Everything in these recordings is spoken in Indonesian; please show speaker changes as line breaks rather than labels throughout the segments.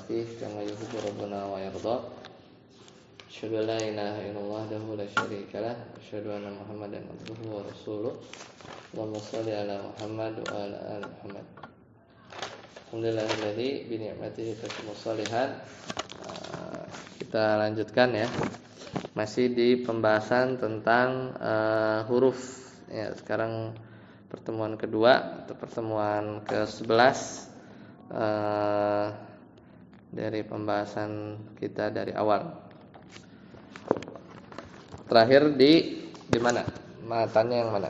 فيه كما يحب ربنا ويرضى أشهد أن لا إله إلا الله وحده لا شريك له أشهد أن محمدا عبده ورسوله اللهم صل على محمد وعلى آل محمد Alhamdulillahilladzi bi ni'matihi tatimmu shalihat. Kita lanjutkan ya. Masih di pembahasan tentang huruf ya. Sekarang pertemuan kedua atau pertemuan ke-11 dari pembahasan kita dari awal. Terakhir di mana? Matanya yang mana?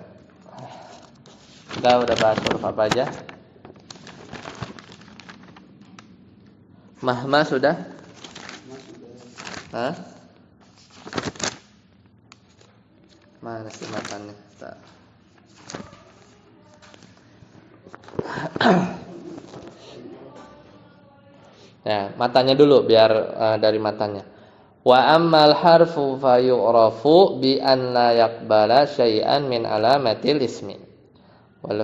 Kita udah bahas huruf apa aja? Mahma sudah? Hah? Mana sih matanya? Ya, matanya dulu biar dari matanya. Wa ammal harfu fa yu'rafu bi an la yaqbala syai'an min alamatil ismi. Wal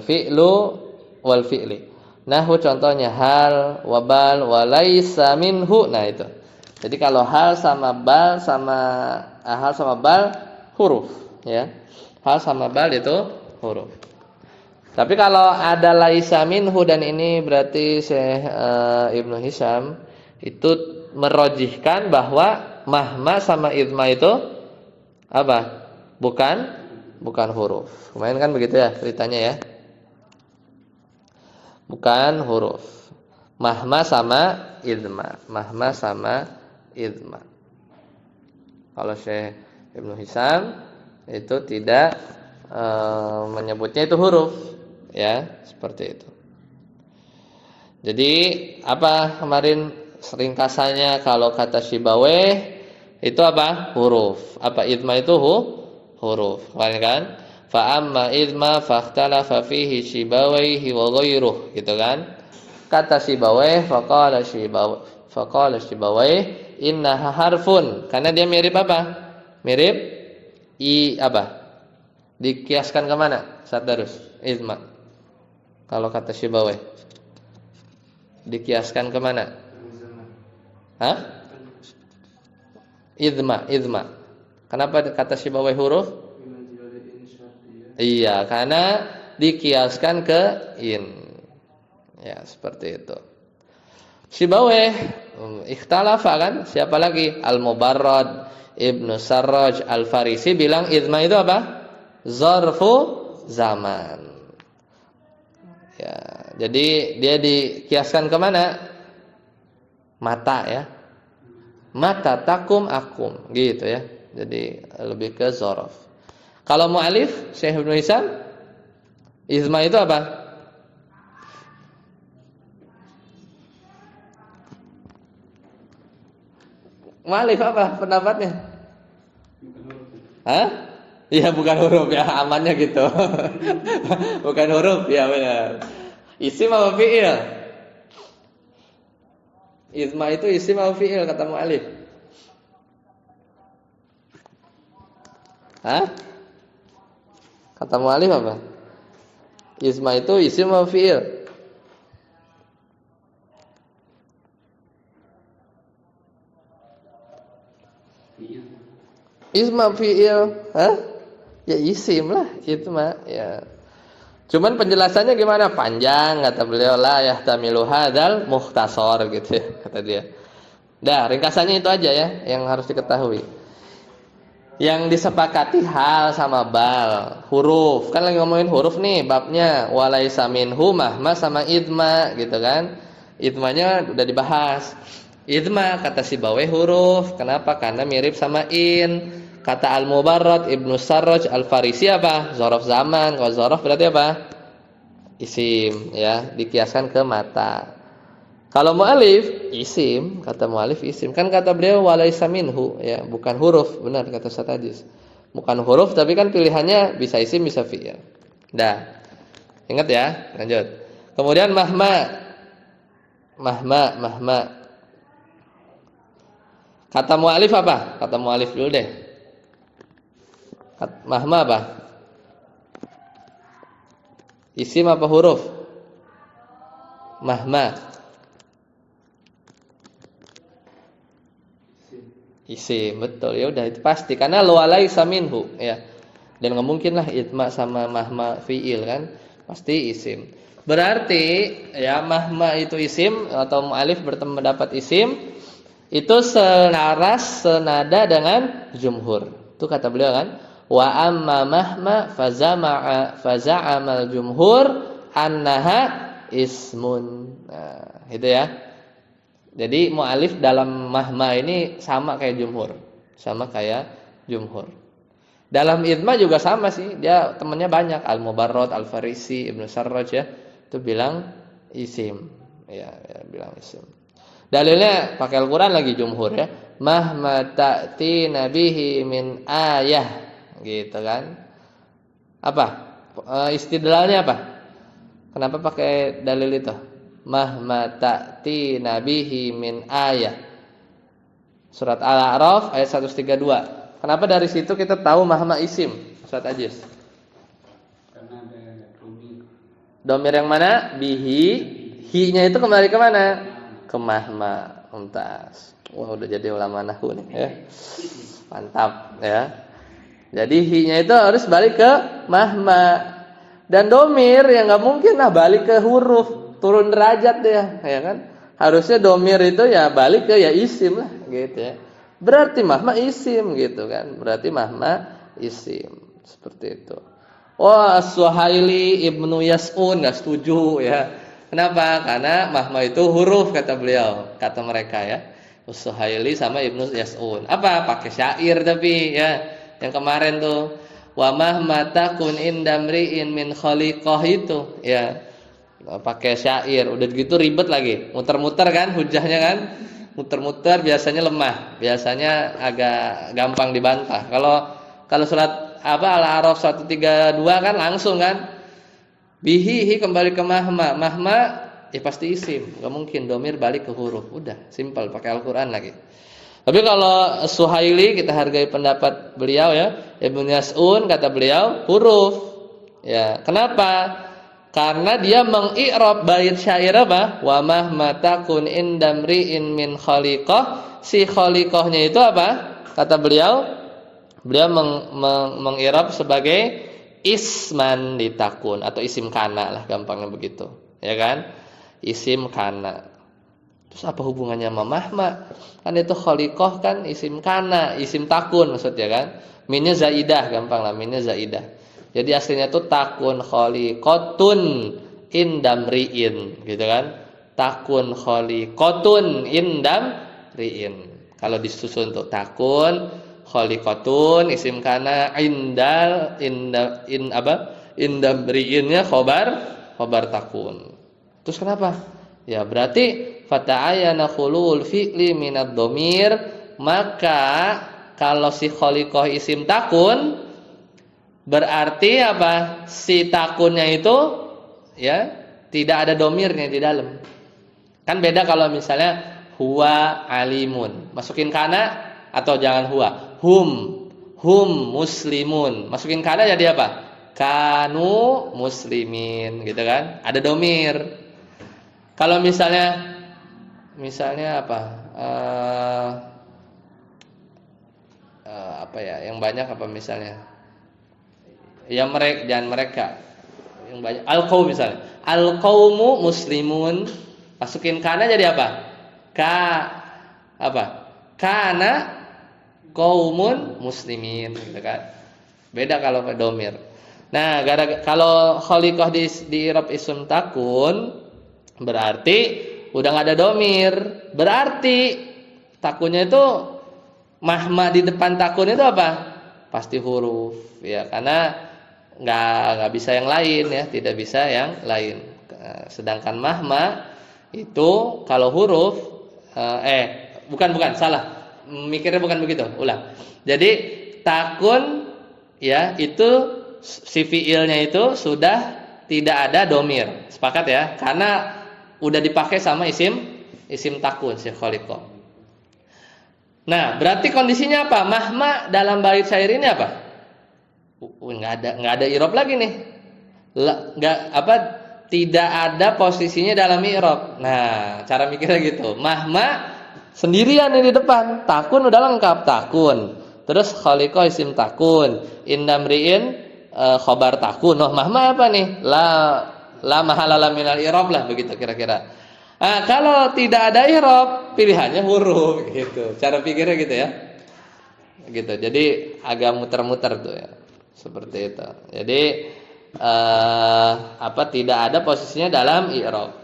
fi'li. Nahu contohnya hal, wabal, walaisa minhu. Nah itu. Jadi kalau hal sama bal huruf, ya. Hal sama bal itu huruf. Tapi kalau ada laisa minhu dan ini berarti Syekh Ibnu Hisham itu merojihkan bahwa mahma sama idma itu apa? Bukan huruf. Kemarin kan begitu ya ceritanya ya. Bukan huruf. Mahma sama idma. Kalau Syekh Ibnu Hisham itu tidak menyebutnya itu huruf, ya, seperti itu. Jadi apa kemarin ringkasannya kalau kata Sibawayh itu apa? Huruf. Apa idma itu huruf. Kemarin kan? Fa amma idma fakhtalafa fihi Sibawayhi wa ghairuh, gitu kan? Kata Sibawayh faqala Sibawayh innaha harfun, karena dia mirip apa? Mirip apa? Dikiaskan ke mana? Sadarus idma. Kalau kata Sibawayh dikiaskan ke mana? Hah? Idma. Kenapa kata Sibawayh huruf? Iya, karena dikiaskan ke in. Ya, seperti itu. Sibawayh ikhtalafa kan? Siapa lagi? Al-Mubarrad, Ibnu Sarraj, Al-Farisi bilang idma itu apa? Zarfu zaman. Ya, jadi dia dikiaskan ke mana? Mata ya. Mata takum akum, gitu ya. Jadi lebih ke zarf. Kalau mu'alif Syekh Ibnu Hisham idma itu apa? Mu'alif apa pendapatnya? Hah? Iya, bukan huruf ya, amannya gitu. Bukan huruf, ya benar. Isim apa fi'il? Idma itu isim apa fi'il kata mu'alif? Hah? Kata mu'alif apa? Isma itu isim atau fi'il? Isma fi'il. Hah? Ya isim lah, isma ya. Cuman penjelasannya gimana? Panjang kata beliau, la yahtamilu hadzal mukhtasar gitu ya, kata dia. Dah, ringkasannya itu aja ya yang harus diketahui. Yang disepakati hal sama bal, huruf. Kan lagi ngomongin huruf nih babnya. Walaisa minhu mahma sama idma, gitu kan. Idmanya udah dibahas. Idma kata Sibawayh huruf. Kenapa? Karena mirip sama in. Kata Al-Mubarrad, Ibnu Sarraj, Al-Farisi apa? Zorof zaman. Kalau zorof berarti apa? Isim ya, dikiaskan ke mata. Kalau mu'alif isim, kata mu'alif isim. Kan kata beliau walaisa minhu ya, bukan huruf. Benar kata Ustaz Hadis. Bukan huruf tapi kan pilihannya bisa isim bisa fi'il. Dah. Ingat ya, lanjut. Kemudian mahma. Kata mu'alif apa? Kata mu'alif dulu deh. Mahma apa? Isim apa huruf? Mahma. Isim, betul. Ya udah itu pasti karena lo alaisa minhu ya. Dan nggak mungkin lah itma sama mahma fiil kan, pasti isim. Berarti ya mahma itu isim atau mu'alif bertemu mendapat isim itu selaras senada dengan jumhur. Itu kata beliau kan, wa amma mahma faza'amal jumhur annaha ismun. Nah, itu ya. Jadi mu'alif dalam mahma ini sama kayak jumhur. Sama kayak jumhur. Dalam idma juga sama sih. Dia temannya banyak. Al-Mubarrad, Al-Farisi, Ibnu Sarraj ya. Itu bilang isim. Ya, bilang isim. Dalilnya pakai Al-Quran lagi jumhur ya. Mahma ta'ti nabihi min ayah. Gitu kan. Apa? Istidlalnya apa? Kenapa pakai dalil itu? Mahma ta'ti nabihi min ayah. Surat Al-A'raf ayat 132. Kenapa dari situ kita tahu mahma isim? Ustaz Ajis.
Karena ada domir.
Domir yang mana? Bihi. Hi-nya itu kembali ke mana? Ke mahma. Untas. Wah, udah jadi ulama nahwu nih ya. Mantap ya. Jadi hi-nya itu harus balik ke mahma. Dan domir yang nggak mungkin lah balik ke huruf, turun derajat dia, ya kan? Harusnya domir itu ya balik ke ya isim lah, gitu ya. Berarti mahma isim gitu kan. Berarti mahma isim. Seperti itu. Wah, Suhaili Ibnu Yas'un enggak setuju ya. Kenapa? Karena mahma itu huruf kata beliau, kata mereka ya. Suhaili sama Ibnu Yas'un. Apa? Pakai syair tapi ya. Yang kemarin tuh wa mahma takun indamriin min khaliqah itu ya. Pakai syair. Udah gitu ribet lagi. Muter-muter kan hujahnya kan? Muter-muter biasanya lemah, biasanya agak gampang dibantah. Kalau surat Al-A'raf 132 kan langsung kan bihi kembali ke mahma. Mahma ya pasti isim, enggak mungkin domir balik ke huruf. Udah, simpel pakai Al-Qur'an lagi. Tapi kalau Suhaili kita hargai pendapat beliau ya. Ibnu Yas'un kata beliau huruf. Ya, kenapa? Karena dia mengi'rab bait syair apa? Wa mahma takun indamriin min khaliqah. Si khaliqahnya itu apa? Kata beliau mengi'rab sebagai isman ditakun atau isim kana lah gampangnya begitu. Ya kan? Isim kana. Terus apa hubungannya sama mahma? Kan itu khaliqah kan isim kana, isim takun maksudnya kan? Minnya zaidah gampang lah, minnya zaidah. Jadi aslinya itu takun khaliqatun indamriin gitu kan. Takun khaliqatun indamriin. Kalau disusun untuk takun khaliqatun isim kana indamriinnya khobar takun. Terus kenapa? Ya berarti fata'ayyana khulul fi'li minad dhamir, maka kalau si khaliqah isim takun berarti apa? Si takunnya itu ya tidak ada domirnya di dalam. Kan beda kalau misalnya huwa alimun, masukin kana atau jangan huwa. Hum muslimun. Masukin kana jadi apa? Kanu muslimin gitu kan? Ada domir. Kalau misalnya apa? Apa ya? Yang banyak apa misalnya? Ya mereka yang banyak al-qaum misalnya al-qaumu muslimun masukin kana jadi apa kana qaumun muslimin gitu kan beda kalau domir. Nah kalau khaliqah di i'rab isim takun berarti udah nggak ada domir, berarti takunnya itu mahma di depan takun itu apa pasti huruf ya karena nggak bisa yang lain ya, tidak bisa yang lain. Sedangkan mahma itu kalau huruf bukan salah, mikirnya bukan begitu. Ulang. Jadi takun ya itu si fiilnya itu sudah tidak ada domir, sepakat ya? Karena udah dipakai sama isim takun si khaliqah. Nah berarti kondisinya apa? Mahma dalam bait syair ini apa? Nggak ada i'rab lagi nih. Tidak ada posisinya dalam i'rab. Nah, cara mikirnya gitu. Mahma Sendirian nih di depan. Takun udah lengkap, takun. Terus khaliqah isim takun. Indamriin khobar takun. Oh, mahma apa nih? La mahalala minal i'rab lah begitu kira-kira. Nah, kalau tidak ada i'rab, pilihannya huruf gitu. Cara pikirnya gitu ya. Gitu. Jadi agak muter-muter tuh ya. Seperti itu. Jadi tidak ada posisinya dalam i'rab.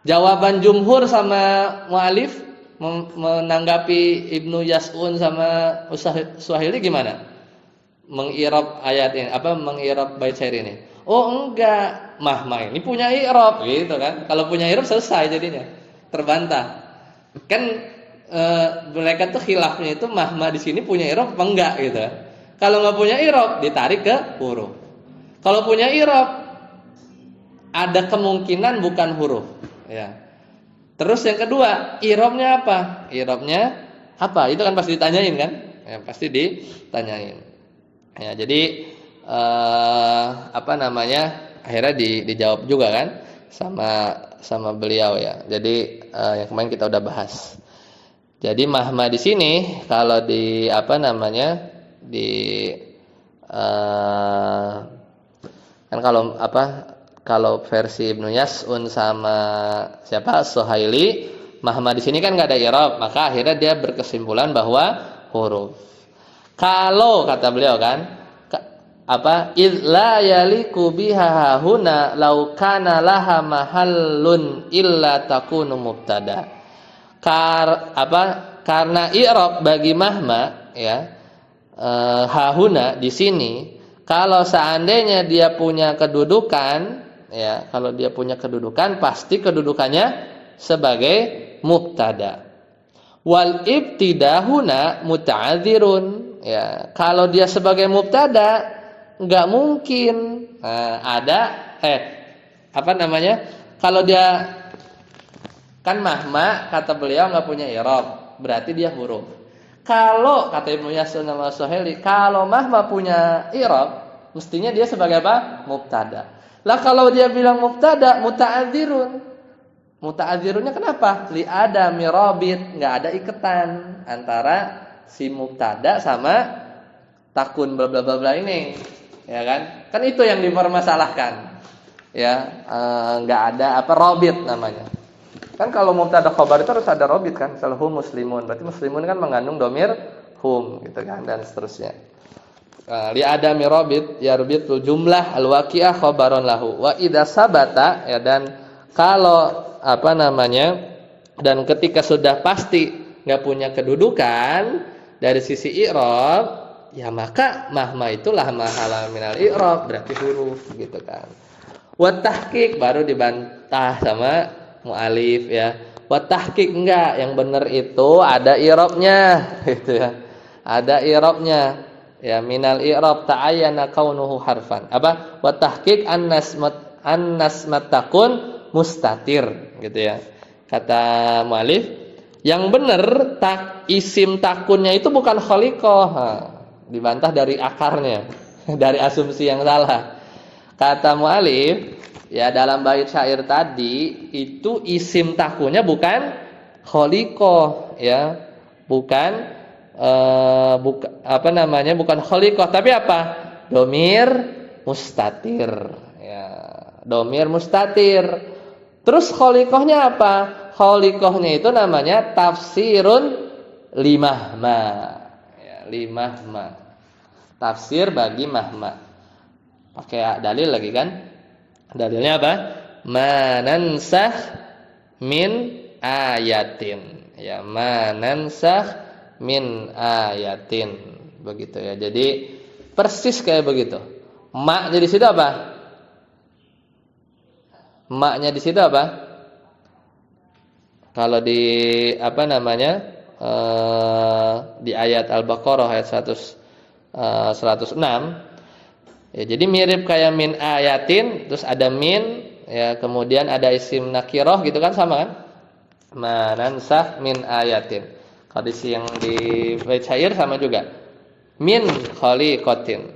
Jawaban jumhur sama mu'alif menanggapi Ibnu Yas'un sama Suhaili gimana? Mengirab ayat ini, mengirab bait syair ini. Oh enggak, mahma ini punya i'rab gitu kan. Kalau punya i'rab selesai jadinya. Terbantah. Kan mereka tuh khilafnya itu mahma di sini punya i'rab apa enggak gitu. Kalau enggak punya i'rab ditarik ke huruf. Kalau punya i'rab ada kemungkinan bukan huruf. Ya. Terus yang kedua, i'rabnya apa? I'rabnya apa? Itu kan pasti ditanyain kan? Ya, pasti ditanyain. Ya, jadi akhirnya dijawab juga kan sama beliau ya. Jadi yang kemarin kita udah bahas. Jadi mahma di sini kalau kalau versi Ibnu Yas'un sama siapa Suhaili, mahma di sini kan nggak ada i'rab, maka akhirnya dia berkesimpulan bahwa huruf. Kalau kata beliau kan, la yaliku biha huna law kana laha mahallun illa takunu mubtada. Karena i'rab bagi mahma ya, hahuna di sini, kalau seandainya dia punya kedudukan ya, kalau dia punya kedudukan pasti kedudukannya sebagai mubtada. Wal ibtidahuna muta'adzirun ya, kalau dia sebagai mubtada enggak mungkin kalau dia kan mahma kata beliau enggak punya i'rab, berarti dia huruf. Kalau kata Ibnu Yas'un sama Suhaili, kalau mahma punya i'rab, mestinya dia sebagai apa? Mubtada. Lah kalau dia bilang mubtada, muta'adzirun. Muta'adzirunnya kenapa? Li ada mirabit, enggak ada ikatan antara si mubtada sama takun bla bla bla bla ini. Ya kan? Kan itu yang dipermasalahkan. Ya, enggak ada rabit namanya. Kan kalau mubtada khabar itu harus ada rabit kan? Misalnya hum muslimun, berarti muslimun kan mengandung domir hum gitu kan, dan seterusnya. Li adami rabit yarbitul jumlah al-waqi'ah khabaron lahu wa idza sabata ya, dan kalau dan ketika sudah pasti enggak punya kedudukan dari sisi i'rab, ya maka mahma itulah mahala minal i'rab, berarti huruf gitu kan. Wa tahqiq baru dibantah sama mu'alif ya. Wa tahqiq enggak, yang benar itu ada i'rabnya gitu ya. Ada i'rabnya. Ya, minal i'rab ta'ayyana kaunuhu harfan. Wa tahqiq annas matakun mustatir gitu ya. Kata mu'alif, yang benar isim takunnya itu bukan khaliqah. Dibantah dari akarnya, dari asumsi yang salah. Kata mu'alif, ya dalam bait syair tadi itu isim takunnya bukan khaliqah ya. Bukan bukan khaliqah, tapi apa? Domir mustatir ya. Domir mustatir. Terus khaliqahnya apa? Khaliqahnya itu namanya tafsirun limahma ya, limahma. Tafsir bagi mahma. Pakai dalil lagi kan? Dalilnya apa? Manansah min ayatin ya, manansah min ayatin, begitu ya. Jadi persis kayak begitu. Maknya di situ apa? Maknya di situ apa? Kalau di di ayat Al-Baqarah ayat 106 ya, jadi mirip kayak min ayatin, terus ada min ya, kemudian ada isim nakirah gitu kan, sama kan? Manansah min ayatin. Hadis yang di bait syair sama juga. Min khaliqatin.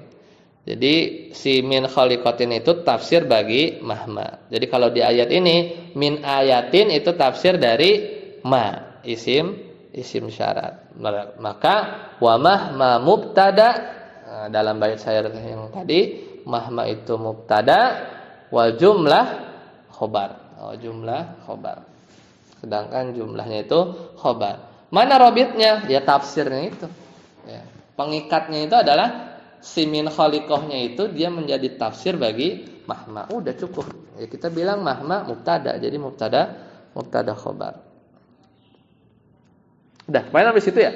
Jadi si min khaliqatin itu tafsir bagi mahma. Jadi kalau di ayat ini min ayatin itu tafsir dari ma, isim syarat. Maka wa mahma mubtada, dalam bait syair yang tadi mahma itu mubtada, wal jumlah khobar. Jumlah khobar. Sedangkan jumlahnya itu khobar. Mana robitnya? Ya tafsirnya itu. Ya. Pengikatnya itu adalah si min khaliqahnya itu dia menjadi tafsir bagi mahma. Udah cukup. Ya, kita bilang mahma mubtada. Jadi mubtada khobar. Udah, main habis itu ya?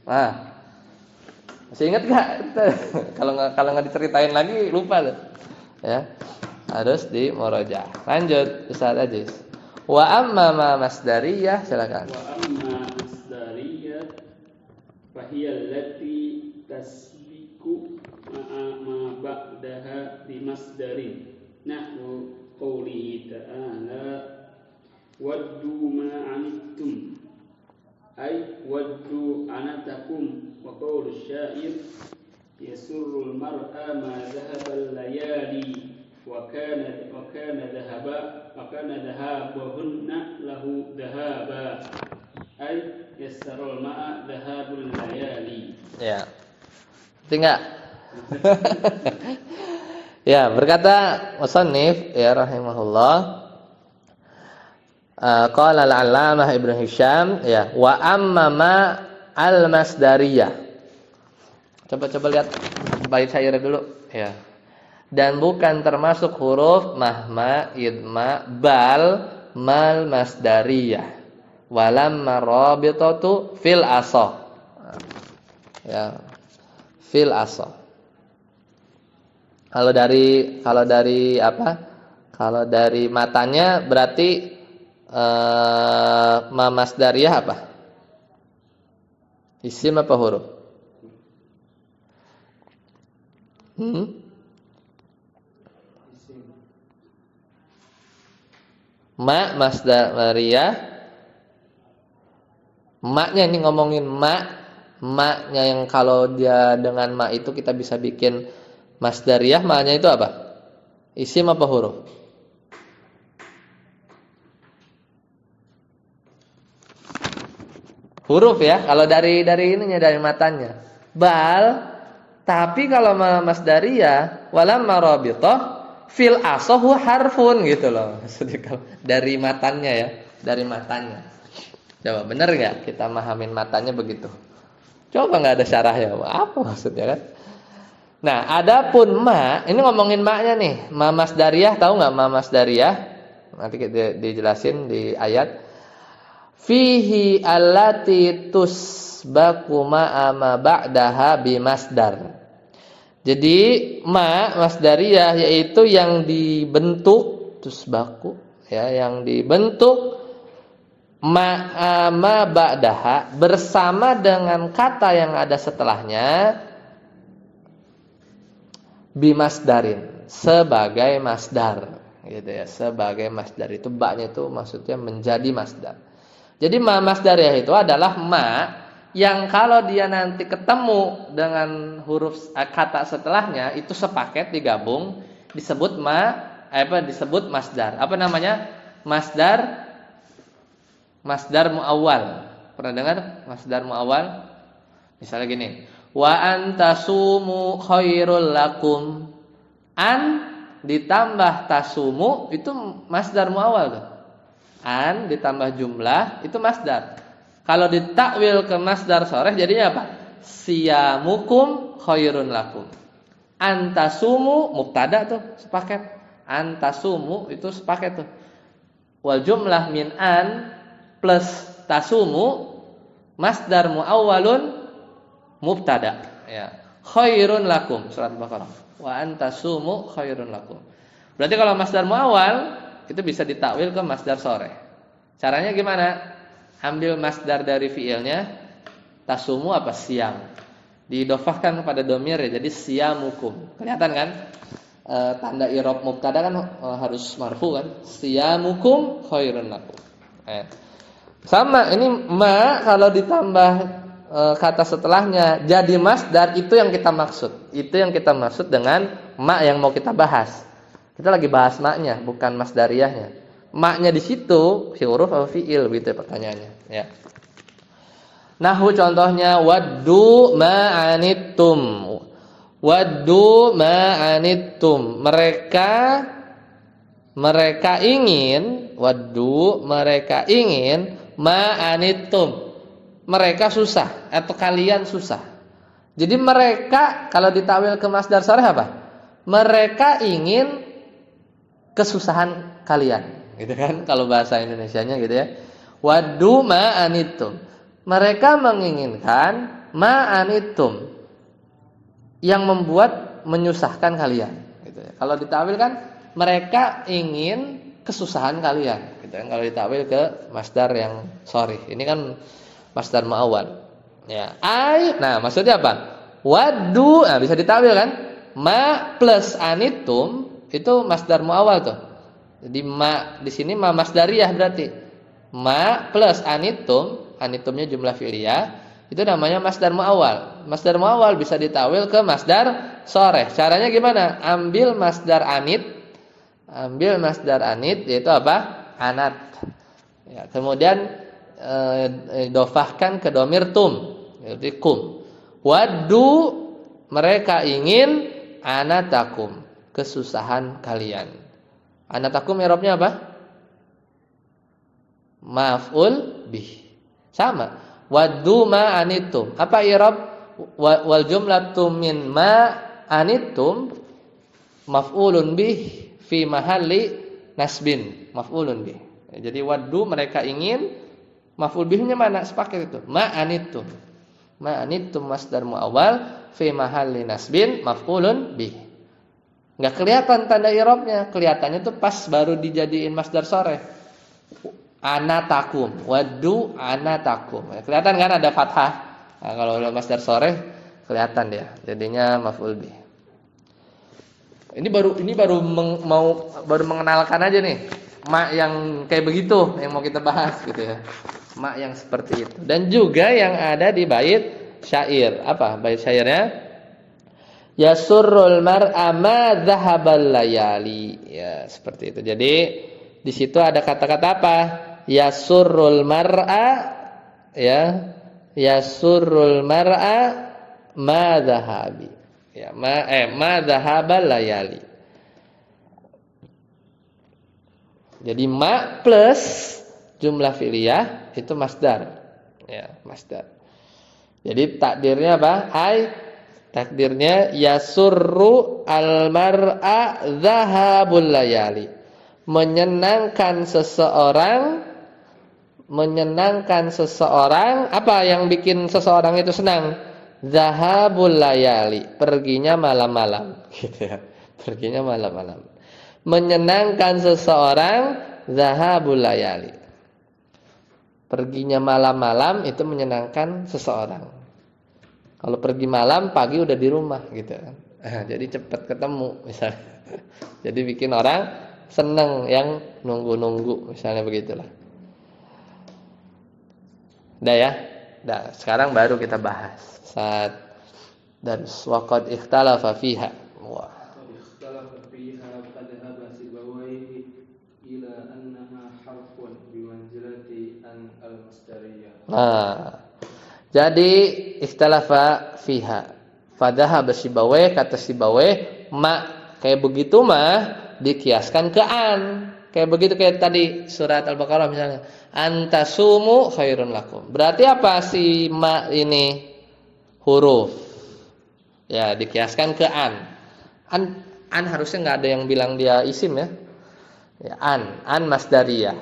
Nah. Masih ingat enggak? Kalau enggak diceritain lagi lupa tuh. Ya. Harus di murajaah. Lanjut Ustaz Aziz. Wa amma ma masdariyah, silakan.
Wa amma masdariyah fahiya allati tasbiku ma ba'daha bi masdarin nahwu qawlihi ta'ala waddu ma anittum ay waddu anatakum wa qawlu syair yasurrul mar'a ma dhahabal layali wa kana dhahabuhunna lahu dhahaba ay yassarul ma'a dhahabul layali.
Ya. Tinggal. Ya, berkata musannif ya rahimahullah, qala al-'allamah Ibnu Hisham ya, wa amma ma al-masdariyah. Coba lihat bait syair dulu ya. Dan bukan termasuk huruf mahma, idma, bal, mal masdariyah. Walam marabitatu fil asah. Ya. Fil asah. Kalau dari apa? Kalau dari matanya berarti ma masdariyah apa? Isim apa huruf? Ma masdariyah. Maknya ini ngomongin maknya yang kalau dia dengan ma itu kita bisa bikin masdariyah, maknya itu apa? Isim apa huruf? Huruf ya, kalau dari ininya, dari matanya. Bal, tapi kalau masdariyah walam marabithah fil asahu harfun gitu loh. Maksudnya dari matanya ya, dari matanya. Coba benar enggak kita mahamin matanya begitu? Coba enggak ada syarahnya. Apa maksudnya kan? Nah, adapun ma, ini ngomongin maknya nih. Ma masdariyah, tahu enggak ma masdariyah? Nanti dijelasin di ayat. Fihi allati tusbaku ma ba'daha bi masdar. Jadi ma masdariyah yaitu yang dibentuk tusbaku ya, yang dibentuk ma ba'daha bersama dengan kata yang ada setelahnya bimasdarin, sebagai masdar gitu ya, sebagai masdar. Itu ba'nya itu maksudnya menjadi masdar. Jadi ma masdariyah itu adalah ma yang kalau dia nanti ketemu dengan huruf kata setelahnya itu sepaket digabung disebut disebut masdar. Apa namanya? Masdar muawwal. Pernah dengar masdar muawwal? Misalnya gini, wa antasumu khairul lakum. An ditambah tasumu itu masdar muawwal tuh. An ditambah jumlah itu masdar. Kalau ditakwil ke masdar sharih jadinya apa? Siyamukum khairun lakum. Antasumu mubtada tuh sepaket. Antasumu itu sepaket tuh. Wal jumlah min an plus tasumu masdar muawwalun mubtada ya. Khairun lakum surat Baqarah. Wa antasumu khairun lakum. Berarti kalau masdar muawwal itu bisa ditakwil ke masdar sharih. Caranya gimana? Ambil masdar dari fiilnya, tasumu apa? Siam. Diidhofahkan kepada dhamir ya, jadi siamukum. Kelihatan kan? Tanda i'rab mubtada kan harus marfu kan? Siamukum khairun lakum. Sama ini ma kalau ditambah kata setelahnya jadi masdar, itu yang kita maksud. Itu yang kita maksud dengan ma yang mau kita bahas. Kita lagi bahas maknya, bukan masdariyahnya. Maknya di situ fi huruf atau fiil, begitu ya pertanyaannya, ya. Nahwu contohnya waddu ma'anittum. Waddu ma'anittum. Mereka ingin, waddu mereka ingin ma'anittum. Mereka susah atau kalian susah. Jadi mereka kalau ditawil ke masdar sharih apa? Mereka ingin kesusahan kalian, gitu kan? Kalau bahasa Indonesianya gitu ya. Waddu ma'anittum. Mereka menginginkan ma'anittum, yang membuat menyusahkan kalian, gitu ya. Kalau ditawil kan mereka ingin kesusahan kalian, gitu kan? Kalau ditawil ke masdar yang sharih. Ini kan masdar muawwal. Ya, nah maksudnya apa? Waddu, nah bisa ditawil kan? Ma plus anitum itu masdar muawwal tuh. Jadi ma di sini ma masdariyah berarti. Ma plus anitum, anitumnya jumlah fi'liyah, itu namanya masdar muawwal. Masdar muawwal bisa ditawil ke masdar sharih. Caranya gimana? Ambil masdar anit yaitu apa? Anat. Ya, kemudian idhofahkan ke dhamir tum, yaitu kum. Waddu mereka ingin anatakum, kesusahan kalian. Anatakum i'rabnya apa? Maf'ul bih. Sama. Waddu ma anitum. Apa i'rab wal jumlatu min ma anitum maf'ulun bih fi mahalli nasbin. Maf'ulun bih. Jadi waddu mereka ingin, maf'ul bihnya mana? Sepaket itu. Ma anitum. Ma anitum masdar muawwal fi mahalli nasbin maf'ulun bih. Enggak kelihatan tanda i'rabnya, kelihatannya tuh pas baru dijadiin masdar sharih. Anatakum, waddu anatakum. Kelihatan kan ada fathah. Nah, kalau udah masdar sharih kelihatan dia. Jadinya maf'ul bih. Ini baru mengenalkan aja nih ma yang kayak begitu yang mau kita bahas gitu ya. Ma yang seperti itu. Dan juga yang ada di bait syair. Apa bait syairnya? Yasurrul mar'a ma dhahabal layali. Ya, seperti itu. Jadi di situ ada kata-kata apa? Yasurrul mar'a, ya. Yasurrul mar'a ma dhahabi. Ya, ma dhahabal layali. Jadi ma plus jumlah fi'liyah itu masdar. Ya, masdar. Jadi takdirnya apa? Takdirnya yasurru al-mar'a dhahabul layali. Menyenangkan seseorang, apa yang bikin seseorang itu senang? Dhahabul layali, perginya malam-malam, gitu ya. Perginya malam-malam. Menyenangkan seseorang, dhahabul layali. Perginya malam-malam itu menyenangkan seseorang. Kalau pergi malam, pagi udah di rumah gitu kan. Jadi cepat ketemu misalnya. Jadi bikin orang senang yang nunggu-nunggu misalnya begitulah. Udah ya? Udah, sekarang baru kita bahas saat dan waqad ikhtalafa fiha. Wah.
Ikhtalafa fiha qad haba sibawaihi ila annaha harfun bimanzilati an al-masdariyah.
Nah, jadi ikhtalafa fiha. Fadhahaba Sibawayh, kata Sibawayh, ma kayak begitu mah dikiaskan ke an. Kayak begitu kayak tadi surat Al-Baqarah misalnya, antasumu khairun lakum. Berarti apa si ma ini? Huruf. Ya, dikiaskan ke an. An harusnya enggak ada yang bilang dia isim ya. Ya, an masdariyah.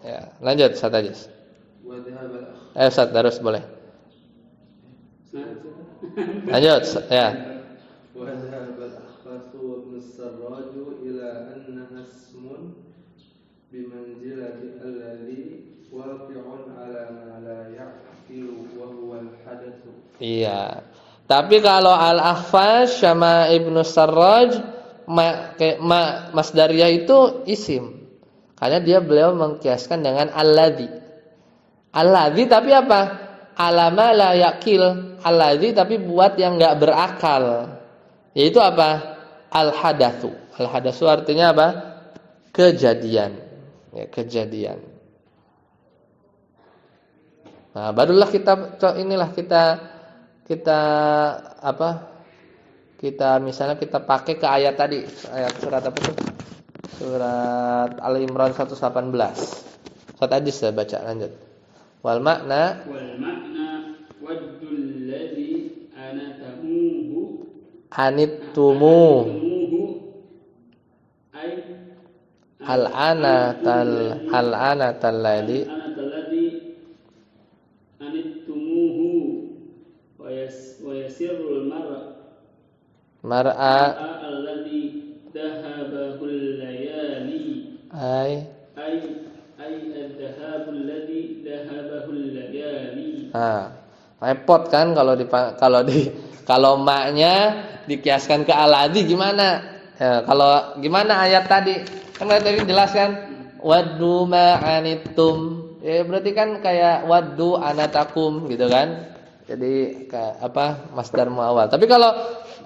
Ya, lanjut Ustaz Ajis. Ustaz terus boleh. Lanjut ya.
وذهب الأخفص وابن السراج إلى أنها اسم بمنزلة الذي واقع على ما لا يعقل وهو الحدث.
Iya. Tapi kalau Al-Akhfash sama Ibnu Sarraj masdariyah itu isim. Karena beliau mengkiaskan dengan alladzi. Alladzi tapi apa? alama la yakil alladzi, tapi buat yang enggak berakal. Yaitu apa? Al-hadatsu. Al-hadatsu artinya apa? Kejadian. Ya, kejadian. Nah, barulah kita apa? Kita misalnya kita pakai ke ayat tadi, ayat surat apa tuh? Surat Al-Imran 118. Surat tadi saya baca, lanjut. Wal makna
waddul ladzi anatamuhu
anittumu
ay
al-anatal ladzi
anittumuhu wa yasirrul
mar'a
alladzi dhahabahul layali
ay
ad-dhahabul ladzi dhahabahul layali.
Repot kan kalau maknya dikiaskan ke alladzi gimana? Ya, kalau gimana ayat tadi? Kan tadi jelas kan? Waddu ma'anittum. Ya berarti kan kayak waddu anatakum gitu kan? Jadi kayak apa? Masdar muawwal. Tapi kalau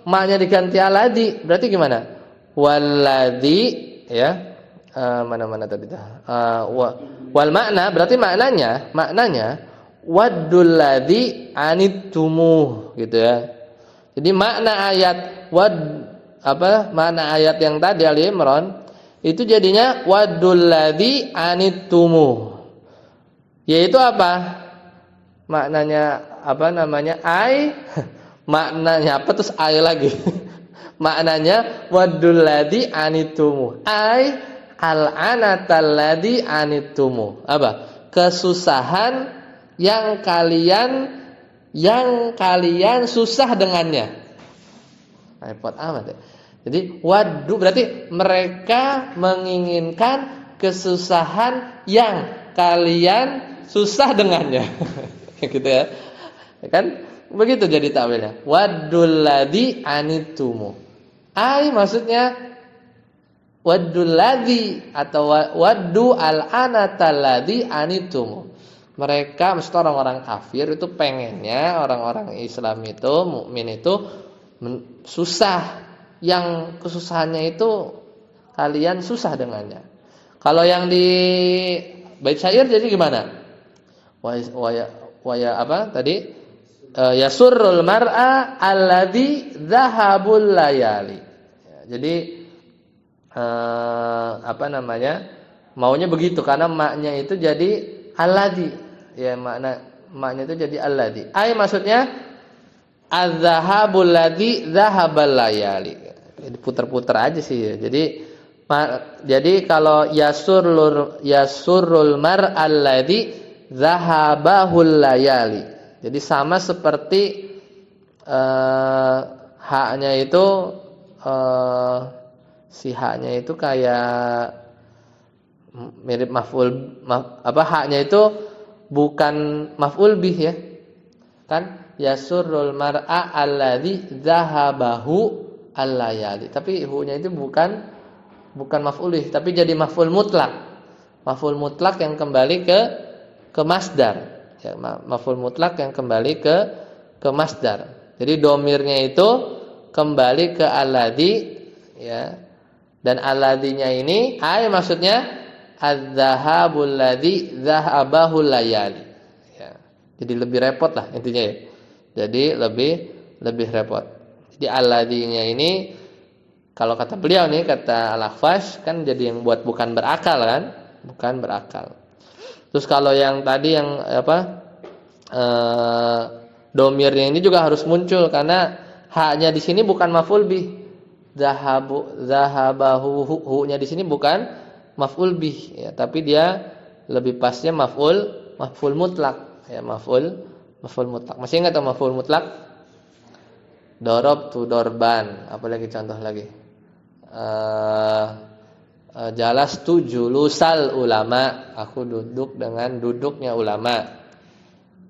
maknya diganti alladzi, berarti gimana? Walladzi, ya. Mana tadi dah? Wal makna, berarti maknanya waddul ladzi anittumuh gitu ya. Jadi makna ayat makna ayat yang tadi Ali Imran itu jadinya waddul ladzi anittumuh. Yaitu apa? Maknanya apa namanya? Maknanya apa terus lagi. Maknanya waddul ladzi anittumuh. Al-anatal ladzi anittumu. Apa? Kesusahan yang kalian susah dengannya. Repot amat ya. Jadi waddu berarti mereka menginginkan kesusahan yang kalian susah dengannya. Gitu ya. Kan begitu jadi takwilnya. Waddul ladzi anittumu. Maksudnya waddul ladzi atau waddu al-anatal ladzi anitumu. Mereka mesti orang-orang kafir itu pengennya orang-orang Islam itu, mukmin itu susah, yang kesusahannya itu kalian susah dengannya. Kalau yang di bait syair jadi gimana? Waya apa tadi? Yasurrul mar'a alladzi dhahabul layali. Jadi maunya begitu karena maknya itu jadi alladzi, ya maknya itu jadi alladzi. Maksudnya az-zahabul ladzi zahabal layali. Diputar-putar aja sih ya. Jadi kalau yasurrul mar'al ladzi zahabahul layali. Jadi sama seperti haknya itu si haknya itu kayak mirip haknya itu bukan maf'ul bih ya. Kan yasurrul mar'a alladzi zahabahu al-layali. Tapi hu-nya itu bukan maf'ul bih, tapi jadi maf'ul mutlak. Maf'ul mutlak yang kembali ke masdar. Ya, maf'ul mutlak yang kembali ke masdar. Jadi domirnya itu kembali ke alladzi, ya. Dan alladzinya ini maksudnya az-zahabul ladzi zahabahul layali. Ya. Jadi lebih repot lah intinya ya. Jadi lebih repot. Jadi alladzinya ini kalau kata beliau nih, kata Al-Akhfash kan jadi yang buat bukan berakal kan? Bukan berakal. Terus kalau yang tadi yang domirnya ini juga harus muncul karena haknya di sini bukan maf'ul bih. Zahabahu hu-nya di sini bukan maf'ul bih ya, tapi dia lebih pasnya maf'ul mutlak ya, maf'ul mutlak. Masih ingat maf'ul mutlak? Darabtu darban, apalagi contoh lagi? Jalastu julusal ulama, aku duduk dengan duduknya ulama.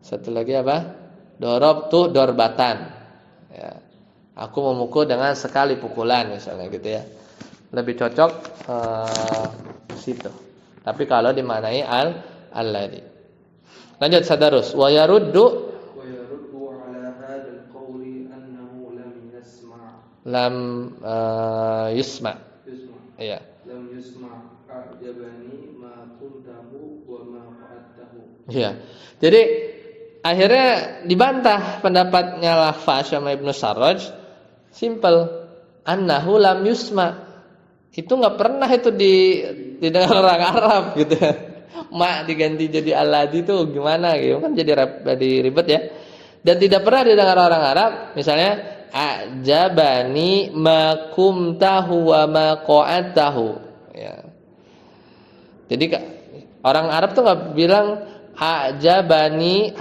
Satu lagi apa? Darabtu darbatan. Ya. Aku memukul dengan sekali pukulan misalnya gitu ya. Lebih cocok situ. Tapi kalau dimaknai alladzi. Lanjut sadarus. Wa yaruddu lam yusma.
Yusma.
Iya.
Lam yusma a'jabani ma kuntahu wa ma fa'atahu.
Iya. Jadi akhirnya dibantah pendapatnya Lakhfash sama Ibnu Sarraj. Simple. Annahu lam yusma. Itu enggak pernah itu didengar orang Arab gitu. Ma diganti jadi alladhi itu gimana gitu kan jadi ribet ya. Dan tidak pernah didengar orang Arab misalnya a'jabani ma kumtahu wa ma qa'atahu ya. Jadi orang Arab tuh enggak bilang a'jabani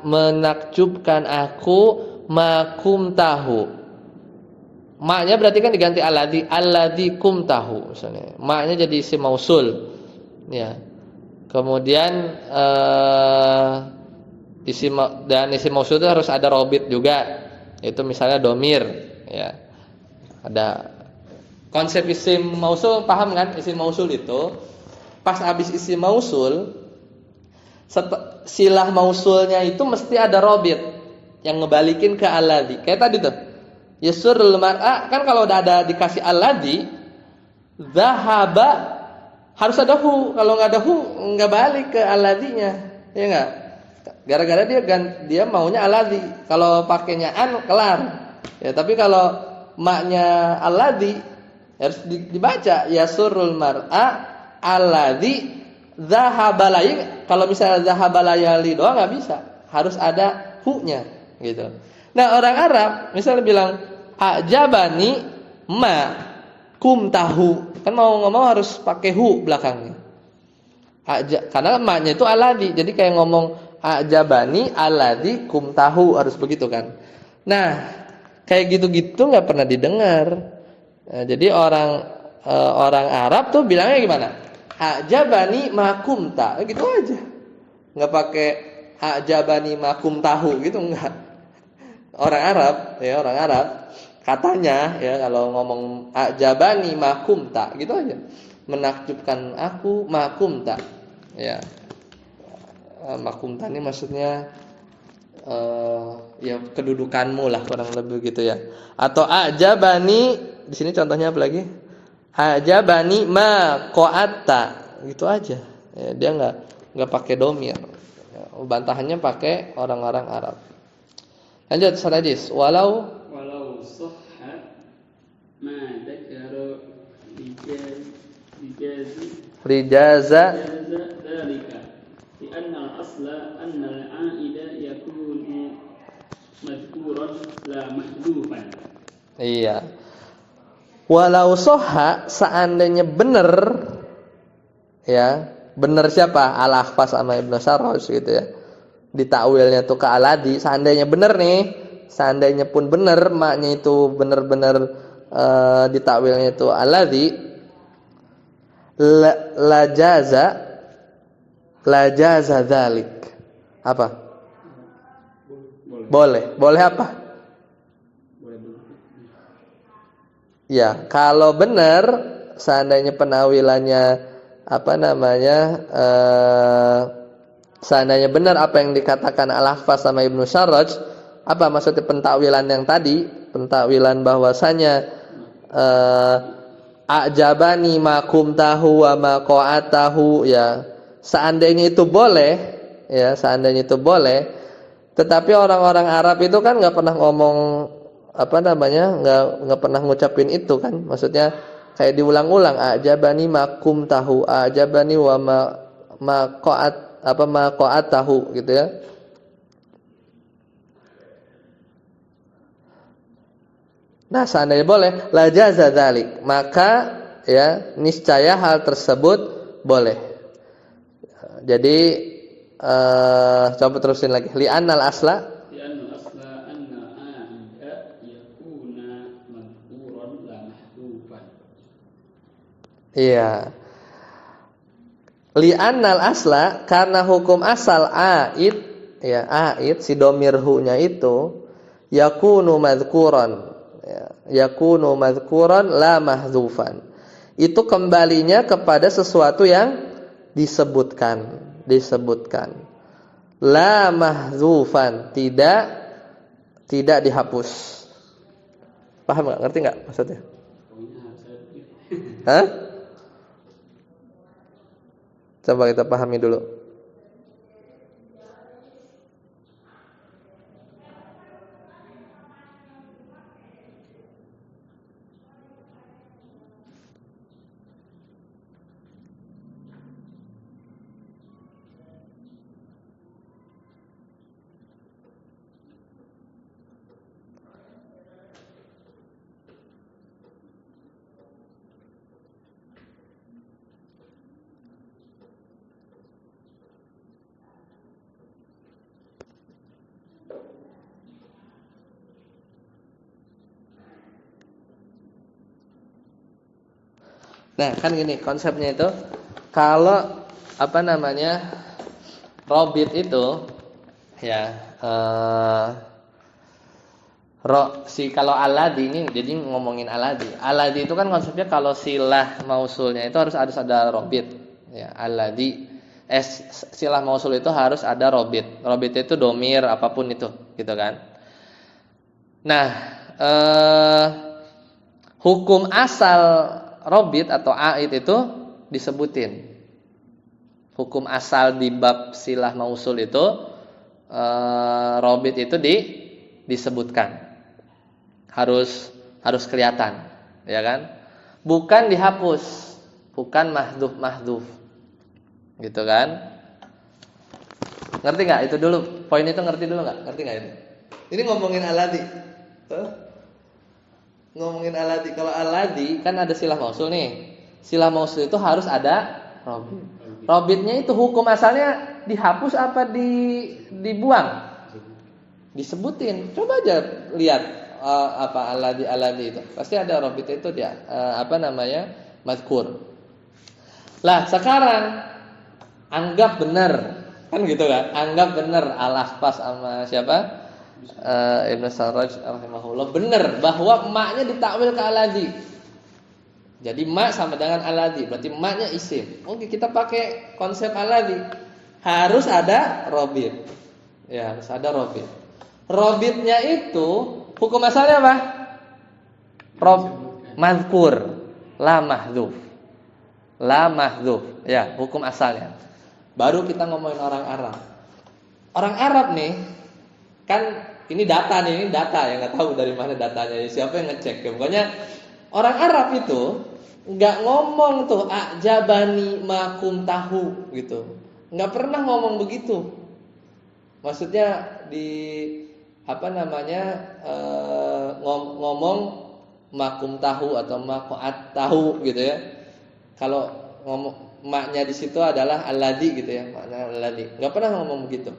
menakjubkan aku ma kumtahu. Maknya berarti kan diganti alladzi kumtahu misalnya. Maknya jadi isim mausul. Ya. Kemudian isim mausul itu harus ada robit juga. Itu misalnya domir ya. Ada konsep isim mausul, paham kan? Isim mausul itu pas habis isim mausul silah mausulnya itu mesti ada robit yang ngebalikin ke alladzi. Kayak tadi tuh. Yasurul mar'a kan kalau udah ada dikasih alladzi zahaba harus ada hu. Kalau enggak ada hu enggak balik ke alladzinya. Ya enggak? Gara-gara dia maunya alladzi. Kalau pakainya an kelar. Ya, tapi kalau maknya alladzi harus dibaca yasurul mar'a alladzi zahaba laying. Kalau misalnya zahaba layali doang enggak bisa. Harus ada hu-nya gitu. Nah, orang Arab misalnya bilang a'jabani ma kumtahu. Kan mau ngomong harus pakai hu belakangnya. Karena maknya itu alladzi. Jadi kayak ngomong a'jabani alladzi kumtahu harus begitu kan. Nah, kayak gitu-gitu enggak pernah didengar. Nah, jadi orang Arab tuh bilangnya gimana? A'jabani ma kumta. Gitu aja. Enggak pakai a'jabani ma kumtahu gitu enggak. Orang Arab katanya ya kalau ngomong a'jabani ma kumta gitu aja. Menakjubkan aku ma kumta. Ya. Ma kumta ini maksudnya ya kedudukanmu lah kurang lebih gitu ya. Atau a'jabani di sini contohnya apa lagi? A'jabani ma qa'atta gitu aja. Ya, dia enggak pakai domir. Ya, bantahannya pakai orang-orang Arab. Lanjut hadis walau
sahha ma dzakara
rijaza
dzalika li anna al-asla anna al-'aida yakunu madhkuran la mahdhufan.
Iya. Walau sahha seandainya benar ya, benar siapa? Al-Akhfas sama Ibnu Sarraj gitu ya. Ditakwilnya tuh ke alladzi, seandainya benar nih, seandainya pun benar maknya itu benar-benar ditakwilnya itu alladzi la jaza dzalik. Apa? Boleh apa? Ya, kalau benar seandainya penawilannya seandainya benar apa yang dikatakan Al-Akhfas sama Ibnu Sarraj, apa maksudnya pentakwilan yang tadi? Pentakwilan bahwasanya a'jabani ma kumtahu wa ma qa'atahu ya. Seandainya itu boleh, tetapi orang-orang Arab itu kan enggak pernah ngomong enggak pernah ngucapin itu kan. Maksudnya kayak diulang-ulang a'jabani ma kumtahu, a'jabani wa ma qa'atahu gitu ya. Nah, seandainya boleh la jaza dzalik, maka ya niscaya hal tersebut boleh. Jadi coba terusin lagi. Li'annal asla
anna a'ida yakuna madhkuran la mahdhufan.
Iya. Li'annal asla karena hukum asal aid ya, aid si domir hu-nya itu yakunu madhkuran ya, yakunu madhkuran la mahdzufan. Itu kembalinya kepada sesuatu yang disebutkan. La mahdzufan, tidak dihapus. Paham nggak? Ngerti nggak maksudnya?
Pokoknya harus saya pikir.
Hah? Coba kita pahami dulu. Nah, kan gini konsepnya itu, kalau apa namanya robit itu ya kalau aladi ini, jadi ngomongin aladi. Aladi itu kan konsepnya kalau silah mausulnya itu harus ada robit. Ya, aladi silah mausul itu harus ada robit. Robit itu domir apapun itu, gitu kan. Nah, hukum asal robit atau aid itu disebutin. Hukum asal di bab silah mausul itu robit itu disebutkan. Harus kelihatan, ya kan? Bukan dihapus, bukan mahdhuf. Gitu kan? Ngerti nggak itu dulu? Poin itu ngerti dulu nggak? Ngerti nggak itu? Ini ngomongin aladi. Ngomongin aladi. Kalau aladi kan ada silah mausul nih. Silah mausul itu harus ada robit. Robitnya itu hukum asalnya dihapus apa dibuang? Disebutin. Coba aja lihat apa aladi itu. Pasti ada robit itu dia mazkur. Lah sekarang anggap benar, kan gitu kan? Anggap benar Al-Ahfas sama siapa? Ibnu Sarraj rahimahullah benar bahwa maknya ditakwil ke aladi. Jadi mak sama dengan aladi, berarti maknya isim. Oke, kita pakai konsep aladi. Harus ada robit. Ya, harus ada robit. Robitnya itu hukum asalnya apa? Mazkur, la mahdhuf. La mahdhuf. Ya, hukum asalnya. Baru kita ngomongin orang Arab. Orang Arab nih kan ini data ya, nggak tahu dari mana datanya, siapa yang ngecek ya. Pokoknya orang Arab itu nggak ngomong tuh ajabani makum tahu gitu, nggak pernah ngomong begitu. Maksudnya di ngomong makum tahu atau makuat tahu gitu ya. Kalau ngomong maknya di situ adalah alladhi gitu ya, makna alladhi. Nggak pernah ngomong begitu.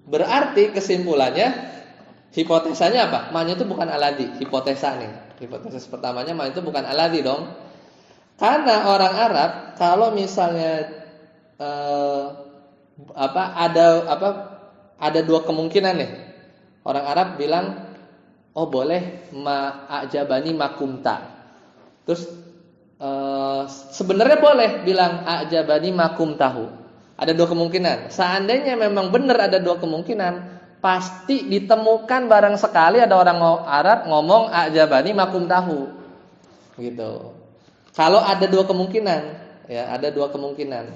Berarti kesimpulannya, hipotesanya apa? Maknya itu bukan alladhi, hipotesa nih. Hipotesis pertamanya maknya itu bukan alladhi dong. Karena orang Arab kalau misalnya ada dua kemungkinan nih. Orang Arab bilang, oh boleh ma'ajabani makumta. Terus sebenarnya boleh bilang a'jabani makum tahu. Ada dua kemungkinan. Seandainya memang benar ada dua kemungkinan, pasti ditemukan barang sekali ada orang Arab ngomong a'jabani makum tahu. Gitu. Kalau ada dua kemungkinan, ya ada dua kemungkinan.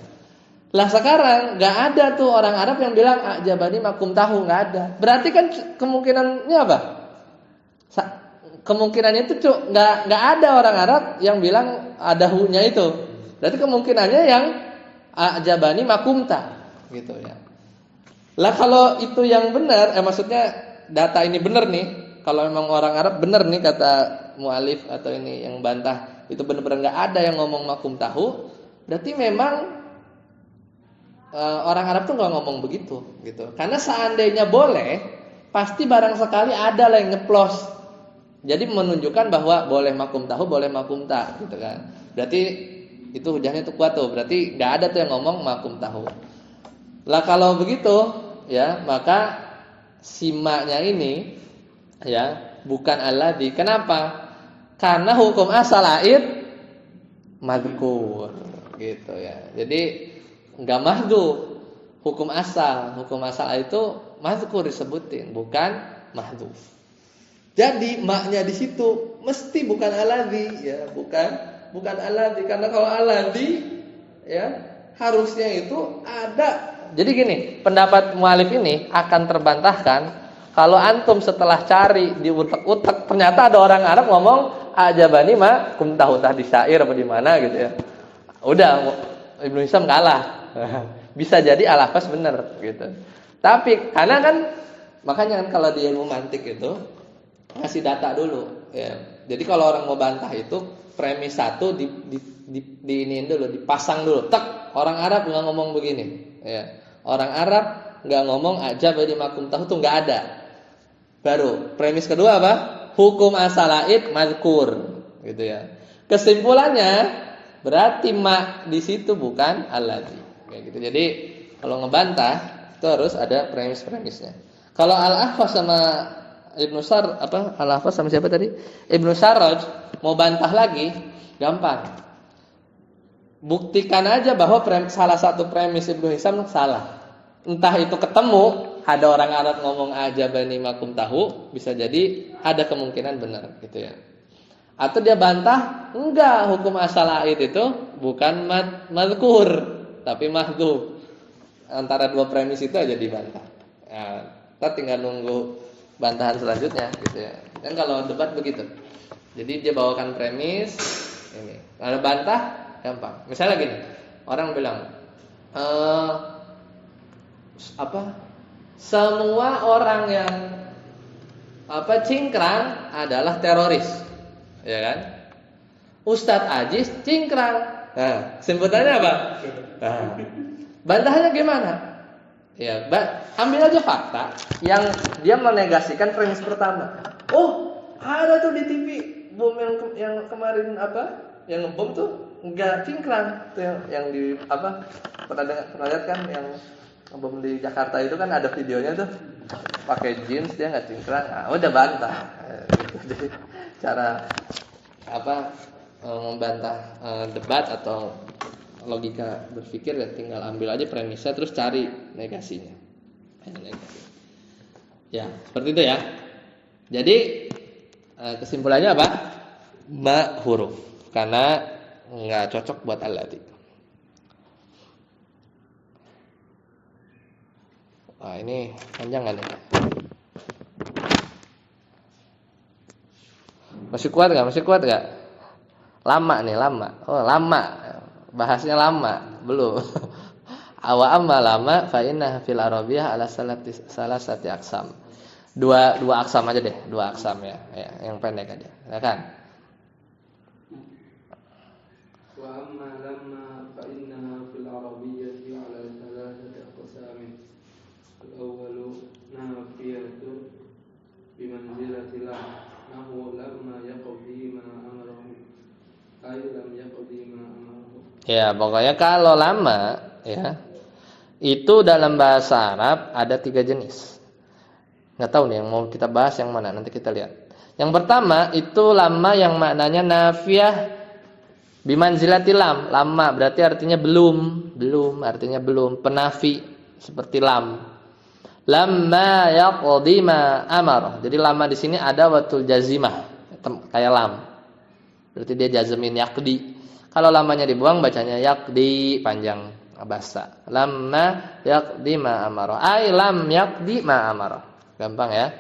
Lah sekarang nggak ada tuh orang Arab yang bilang a'jabani makum tahu, nggak ada. Berarti kan kemungkinannya apa? Kemungkinannya itu nggak ada orang Arab yang bilang ada hu-nya itu. Berarti kemungkinannya yang a'jabani makumta gitu ya. Lah kalau itu yang benar, maksudnya data ini benar nih. Kalau memang orang Arab benar nih kata mu'alif atau ini yang bantah itu benar-benar nggak ada yang ngomong makum tahu, berarti memang orang Arab tuh nggak ngomong begitu gitu. Karena seandainya boleh, pasti barang sekali ada lah yang nyeplos. Jadi menunjukkan bahwa boleh makum tahu, boleh makum tak, gitu kan. Berarti itu hujahnya tuh kuat tuh. Berarti nggak ada tuh yang ngomong makum tahu. Lah kalau begitu, ya maka simaknya ini, ya bukan alladhi. Kenapa? Karena hukum asal aid madhkur, gitu ya. Jadi nggak mahdhuf. Hukum asal itu madhkur disebutin, bukan mahdhuf. Jadi maknya di situ mesti bukan aladzi, ya, bukan aladzi, karena kalau aladzi, ya, harusnya itu ada. Jadi gini, pendapat mualif ini akan terbantahkan kalau antum setelah cari di utek-utek ternyata ada orang Arab ngomong ajabani ma kum tahu tah di syair apa di mana gitu ya. Udah Ibnu Hisam kalah. Bisa jadi al-hafaz benar gitu. Tapi karena kan makanya kan kalau di ilmu mantik itu ngasih data dulu ya. Jadi kalau orang mau bantah itu premis satu diiniin dulu, dipasang dulu. Tek, orang Arab nggak ngomong begini ya. Orang Arab nggak ngomong aja badi makum tahu tuh nggak ada. Baru premis kedua apa? Hukum asalaid madkur gitu ya. Kesimpulannya berarti mak di situ bukan aladzi kayak gitu. Jadi kalau ngebantah itu harus ada premis-premisnya. Kalau al-ahfaz sama Al-Hafaz sama siapa tadi? Ibnu Sarraj mau bantah lagi, gampang. Buktikan aja bahwa salah satu premis Ibnu Hisam salah. Entah itu ketemu, ada orang Arab ngomong aja bani makum tahu, bisa jadi ada kemungkinan benar gitu ya. Atau dia bantah, enggak, hukum asal ait itu bukan madkur, tapi mahdhuf. Antara dua premis itu aja dibantah. Ya, kita tinggal nunggu bantahan selanjutnya gitu ya. Dan kalau debat begitu. Jadi dia bawakan premis ini. Kalau bantah gampang. Misalnya gini, orang bilang semua orang yang cingkrang adalah teroris. Ya kan? Ustadz Ajis cingkrang. Nah, sebutannya apa? Nah, bantahannya gimana? Ya, ambil aja fakta yang dia menegasikan premis pertama. Oh, ada tuh di TV bom yang kemarin yang ngebom tuh enggak cingkrang. Tuh yang di pernah lihat kan yang ngebom di Jakarta itu kan ada videonya tuh pakai jeans dia enggak cingkrang. Nah, udah bantah. Jadi cara membantah debat atau logika berpikir ya tinggal ambil aja premisnya terus cari negasinya. Ya, seperti itu ya. Jadi kesimpulannya apa? Ma huruf karena nggak cocok buat aladzi. Wah, ini panjang kan ya? Masih kuat nggak? Lama nih, lama. Oh, lama. Bahasnya lama, belum. Awa amma lama fa inna fil arabiyyah ala salasati aqsam. Dua aksam aja deh, dua aksam ya, yang pendek aja. Ya kan?
Wa amma lamma fa inna fil arabiyyah ala salasati aqsam. Al-awwalu nafiyatu bimanzilati lam. Nahu lamma yaqdi ma amarahu. Ay lam yaqdi ma amarahu.
Ya, pokoknya kalau lama ya itu dalam bahasa Arab ada 3 jenis. Nggak tahu nih yang mau kita bahas yang mana, nanti kita lihat. Yang pertama itu lama yang maknanya nafiyah bimanzilati lam. Lama berarti artinya belum artinya belum, penafi seperti lam. Lamma yaqdi ma amara. Jadi lama di sini ada watul jazimah kayak lam. Berarti dia jazmin yaqdi. Kalau lamanya dibuang bacanya yaqdi panjang basa. Lamma yaqdi ma amara. Ai lam yaqdi ma amara. Gampang ya.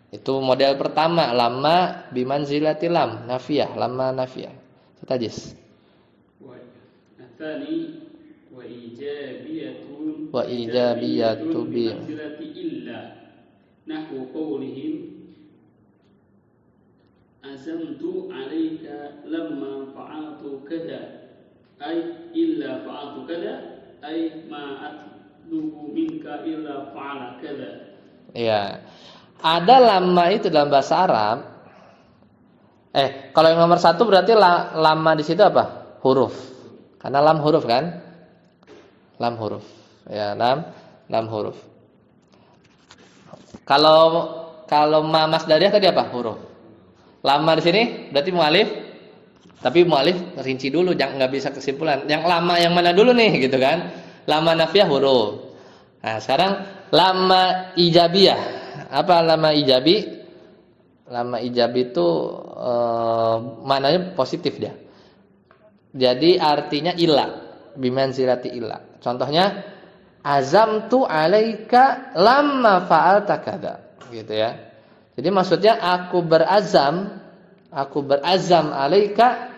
Itu model pertama, lama bimanzilati lam, nafiyah, lama nafiyah. Tajis.
Tsani
wa ijabiyatu bi
manzilati illa nahwu qawlihim azamtu 'alaika lamma fa'altu kada ay illa fa'altu kada ay ma atlubu minka illa fa'ala kada.
Ya. Ada lama itu dalam bahasa Arab. Kalau yang nomor 1 berarti lama di situ apa? Huruf. Karena lam huruf kan? Lam huruf. Ya, lam huruf. Kalau ma masdariyah tadi apa? Huruf. Lama di sini berarti mualif. Tapi mualif rinci dulu, jangan nggak bisa kesimpulan. Yang lama yang mana dulu nih gitu kan? Lama nafiyah huruf. Nah, sekarang lama ijabiyah. Apa lama ijabi? Lamma ijab itu maknanya positif dia. Jadi artinya ila, bimanzilati ila. Contohnya azamtu alaika lamma fa'alta kadza, gitu ya. Jadi maksudnya aku berazam alaika,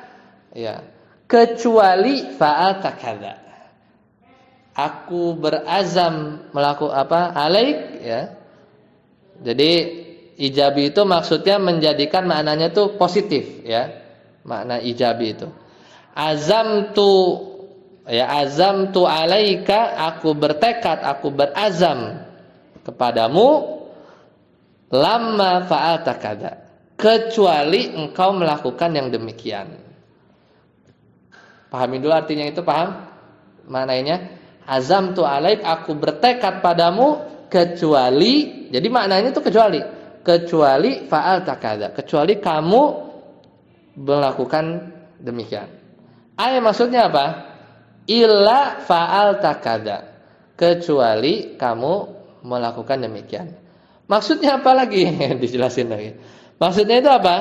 ya, kecuali fa'alta kadza. Aku berazam melakukan apa? Alaik, ya. Jadi ijabi itu maksudnya menjadikan maknanya itu positif, ya. Makna ijabi itu. Azamtu alaika, aku bertekad, aku berazam kepadamu lamma fa'alta kadza, kecuali engkau melakukan yang demikian. Pahami dulu artinya itu, paham? Maknanya azamtu alaik, aku bertekad padamu kecuali, jadi maknanya itu kecuali fa'alta kadza, kecuali kamu melakukan demikian. Maksudnya apa? Illa fa'alta kadza, kecuali kamu melakukan demikian. Maksudnya apa lagi? Dijelasin lagi. Maksudnya itu apa?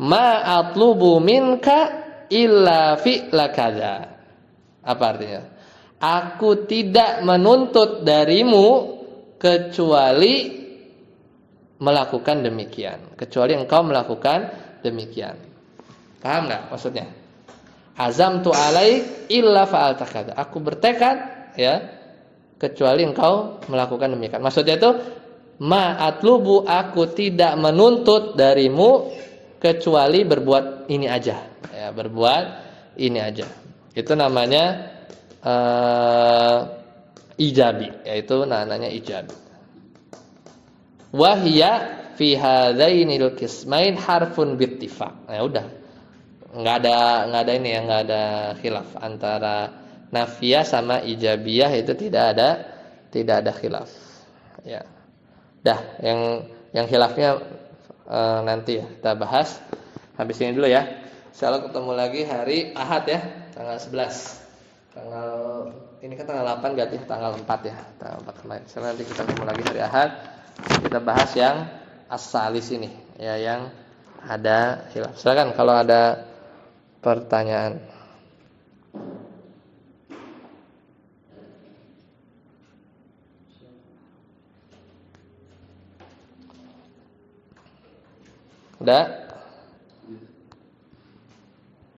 Ma atlubu minka illa fi'la kadza. Apa artinya? Aku tidak menuntut darimu kecuali melakukan demikian, kecuali engkau melakukan demikian. Paham enggak maksudnya? Azamtu alaik illa fa'alta kadza. Aku bertekad, ya, kecuali engkau melakukan demikian. Maksudnya itu ma atlubu, aku tidak menuntut darimu kecuali berbuat ini aja, ya, berbuat ini aja. Itu namanya ijabi, yaitu namanya ijabi. Wahya fi hadainil qismain harfun bittifaq. Ya udah. Enggak ada ini ya, enggak ada khilaf antara nafiyah sama ijabiyah, itu tidak ada khilaf. Ya. Dah, yang khilafnya nanti ya kita bahas. Habis ini dulu ya. Insyaallah ketemu lagi hari Ahad ya, tanggal 11. Ini kan tanggal 8 berarti tanggal 4 ya. Tanggal 4 kemarin. Nanti kita ketemu lagi hari Ahad. Kita bahas yang as-salis ini, ya, yang ada khilaf. Silakan kalau ada pertanyaan. Udah?